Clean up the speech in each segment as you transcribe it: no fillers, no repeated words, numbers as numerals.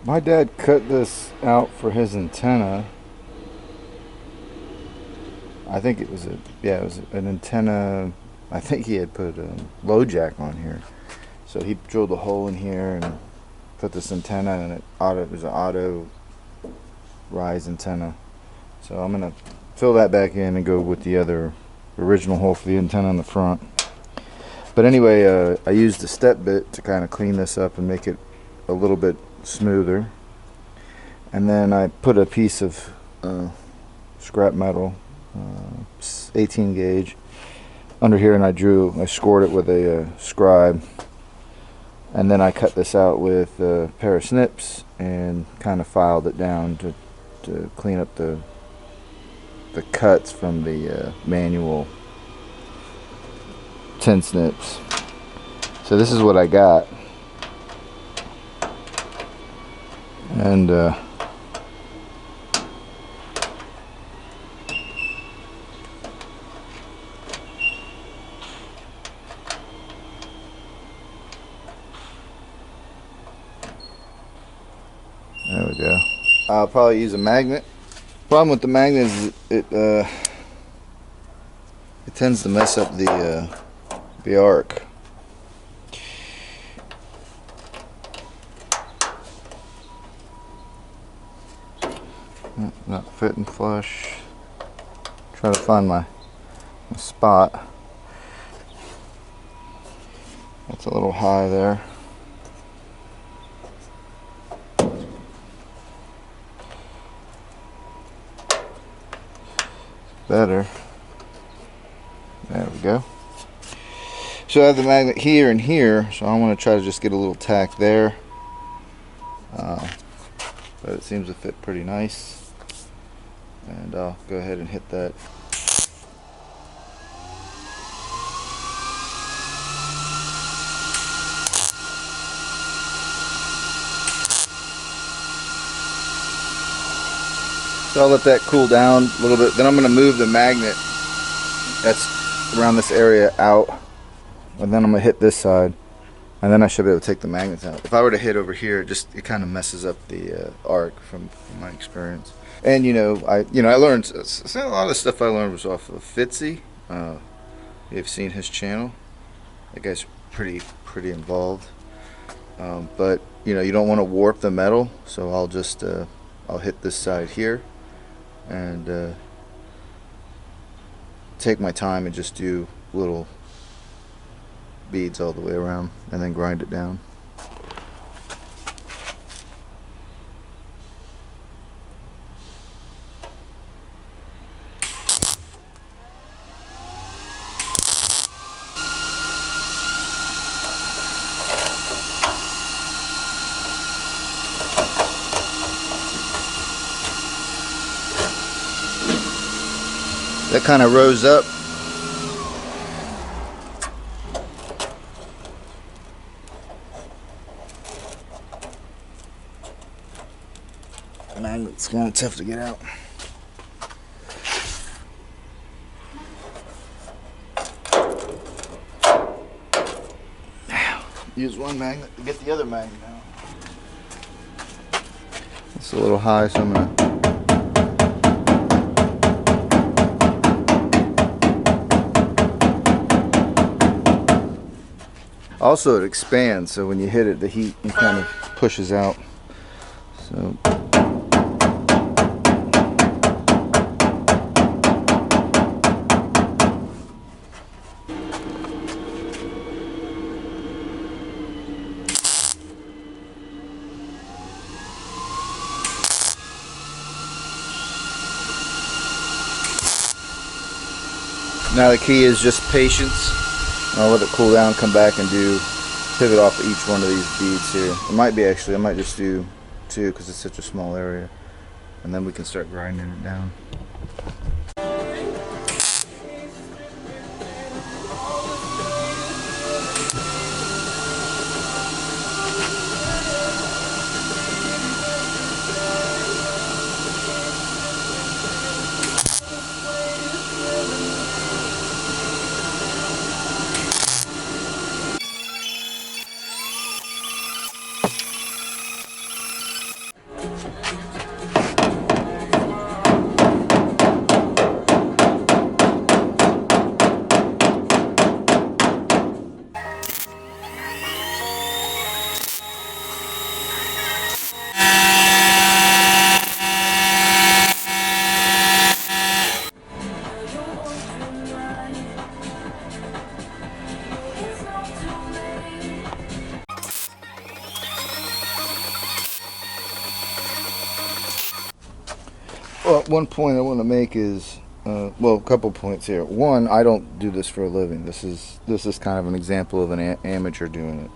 My dad cut this out for his antenna. I think it was it was an antenna. I think he had put a low jack on here. So he drilled a hole in here and put this antenna, and it was an auto rise antenna. So I'm gonna fill that back in and go with the other original hole for the antenna in the front. But anyway, I used a step bit to kind of clean this up and make it a little bit smoother. And then I put a piece of scrap metal, 18 gauge, under here, and I scored it with a scribe. And then I cut this out with a pair of snips and kind of filed it down to clean up the cuts from the manual tin snips. So this is what I got. And there we go. I'll probably use a magnet. Problem with the magnet is it tends to mess up the arc. Not fitting flush. Try to find my spot. That's a little high there. Better. There we go. So I have the magnet here and here, so I want to try to just get a little tack there. But it seems to fit pretty nice. And I'll go ahead and hit that. So I'll let that cool down a little bit. Then I'm going to move the magnet that's around this area out, and then I'm going to hit this side, and then I should be able to take the magnets out. If I were to hit over here, it kind of messes up the arc from my experience. And I learned a lot of the stuff I learned was off of Fitzy. You've seen his channel. That guy's pretty involved. But you don't want to warp the metal, so I'll just I'll hit this side here and take my time and just do little beads all the way around and then grind it down. That kind of rose up. The magnet's kind of tough to get out. Now, use one magnet to get the other magnet out. It's a little high, so I'm going to also, it expands, so when you hit it, the heat kind of pushes out. So now the key is just patience. I'll let it cool down, come back and pivot off of each one of these beads here. I might just do two because it's such a small area, and then we can start grinding it down. Well, one point I want to make is, well, a couple points here. One, I don't do this for a living. This is kind of an example of an amateur doing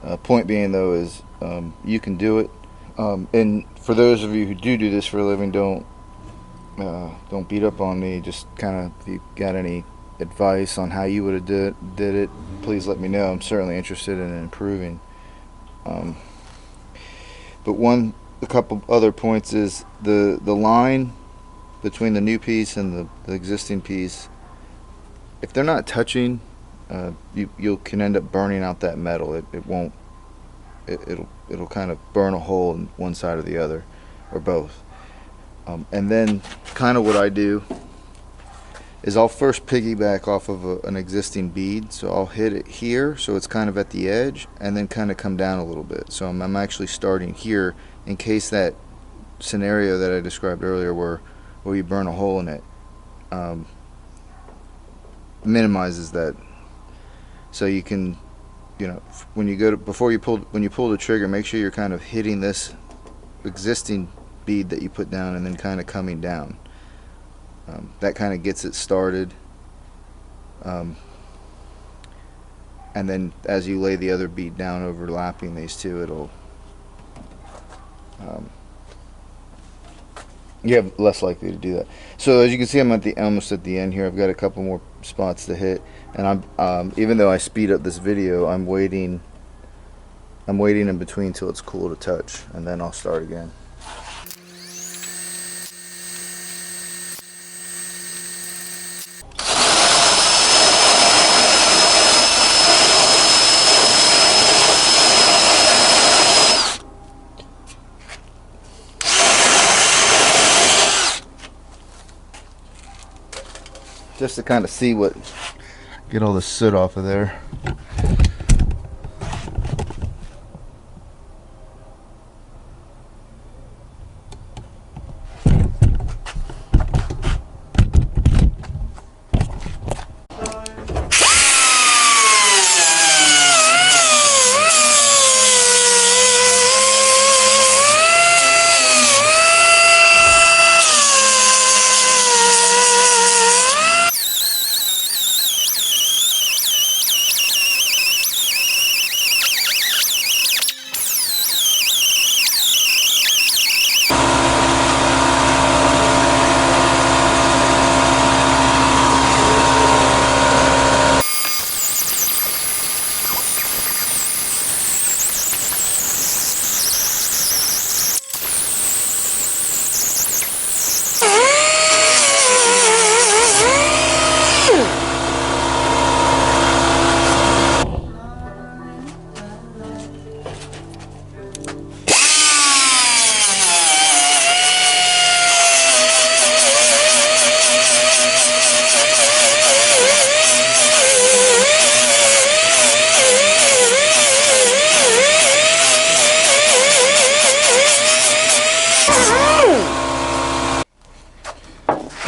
it. Point being, though, is you can do it. And for those of you who do this for a living, don't beat up on me. Just kind of, if you got any advice on how you would have did it, please let me know. I'm certainly interested in improving. But a couple other points is the line between the new piece and the existing piece. If they're not touching, you can end up burning out that metal. It won't. It'll kind of burn a hole in one side or the other, or both. And then kind of what I do is I'll first piggyback off of an existing bead. So I'll hit it here, so it's kind of at the edge, and then kind of come down a little bit. So I'm actually starting here in case that scenario that I described earlier where you burn a hole in it minimizes that. So you can, when you pull the trigger, make sure you're kind of hitting this existing bead that you put down and then kind of coming down. That kind of gets it started, and then as you lay the other bead down overlapping these two, it'll you're less likely to do that. So as you can see, I'm almost at the end here. I've got a couple more spots to hit, and I'm even though I speed up this video, I'm waiting in between till it's cool to touch, and then I'll start again. Just to kind of get all the soot off of there.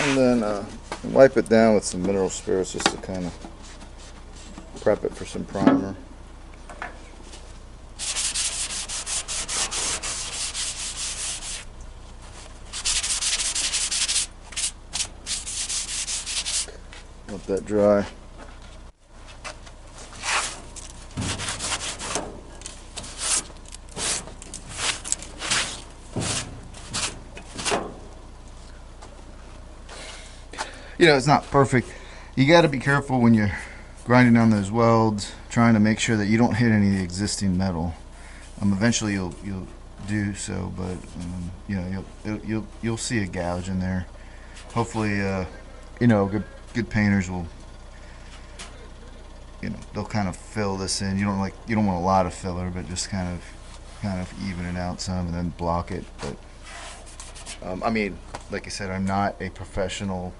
And then wipe it down with some mineral spirits just to kind of prep it for some primer. Let that dry. It's not perfect. You got to be careful when you're grinding on those welds, trying to make sure that you don't hit any of the existing metal. Eventually you'll do so, but you'll see a gouge in there. Hopefully, good painters will, they'll kind of fill this in. You don't want a lot of filler, but just kind of even it out some and then block it. But like I said, I'm not a professional.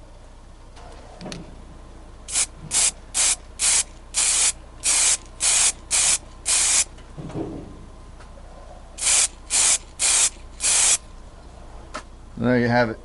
There you have it.